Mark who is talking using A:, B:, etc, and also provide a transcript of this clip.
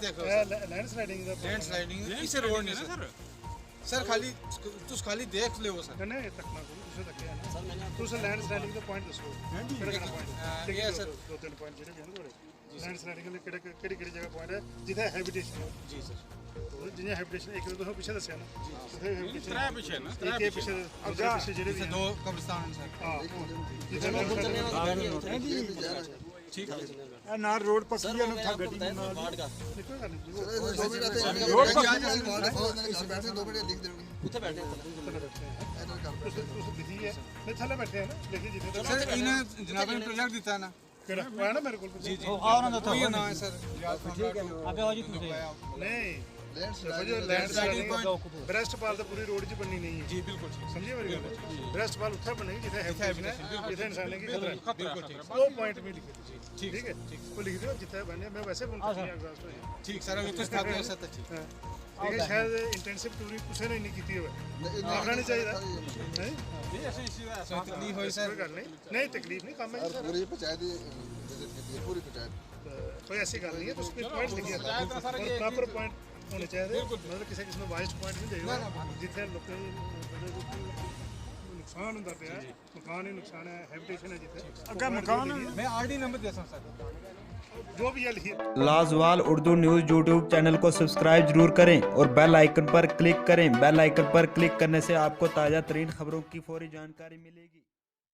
A: देखो
B: लैंडस्लाइडिंग
A: इसे रोड नहीं सर खाली खाली देख ले वो सर
B: नहीं तकना को दूसरे तक है सर मैंने दूसरा लैंडस्लाइडिंग का पॉइंट दसो किहड़ा किहड़ा पॉइंट
A: ये सर
B: दो तीन पॉइंट जेडे हैं थोड़े लैंडस्लाइडिंग के किहड़ी किहड़ी जगह पॉइंट है जिथे हैबिटेशन
A: जी सर
B: जिन्हें हैबिटेशन एक तो पीछे दसया ना उथे हैबिटेशन
C: त्रै पिछे ना
B: एक पीछे जेडे भी
A: दो कब्रिस्तान हैं सर
B: हां जिथे
A: ठीक है
D: नार रोड पक्की है ना गड्डी नाल
B: रोड
D: पर
B: बैठे 2 मिनट लिख देंगे उथे बैठे लिखी है नहीं थले बैठे हैं ना लिखी जिथे
A: सर इन्हें जनाब ने प्रोजेक्ट दिता है ना
B: केड़ा है ना मेरे को
A: जी जी आओ ना तो ये ना है सर
D: अबे हो जी तुम
B: नहीं लैंडस्लाइडिंग ब्रेस्टपाल तो पूरी रोड च बननी नहीं है
A: जी बिल्कुल ठीक
B: समझिए मेरी गल ब्रेस्टपाल उत्थे बनेगी जिथे हैबिटेशन है जिथे इंसान की खतरा है
A: बिल्कुल ठीक
B: वो पॉइंट भी लिखे
A: ठीक
B: ठीक है वो लिख दो जिथे बने मैं वैसे बोलता हूं एग्जॉस्ट हो जाए
A: ठीक सर अगर कुछ था तो ऐसा तो ठीक
B: लेकिन शायद इंटेंसिव टूरिंग कुछ ने नहीं की हुआ आखना नहीं चाहिए नहीं
A: ये ऐसे इश्यू है सर तकलीफ होई सर
B: कोई गल नहीं तकलीफ नहीं काम है सर
E: पूरी पंचायत विजिट की है पूरी पंचायत
B: कोई ऐसी गल नहीं है तो उसके पॉइंट लिखे हैं प्रॉपर पॉइंट होने चाहिए मतलब किसी किसी में वाइस्ट पॉइंट नहीं देगा जिथे लोग नुकसान होता पे मकान ही नुकसान है हैबिटेशन है जिथे
D: अगर मकान
A: मैं आरडी नंबर दे सकता सर
B: जो भी है लिखिए
F: लाजवाल उर्दू न्यूज़ यूट्यूब चैनल को सब्सक्राइब जरूर करें और बेल आइकन पर क्लिक करें। बेल आइकन पर क्लिक करने से आपको ताज़ा तरीन खबरों की फौरी जानकारी मिलेगी।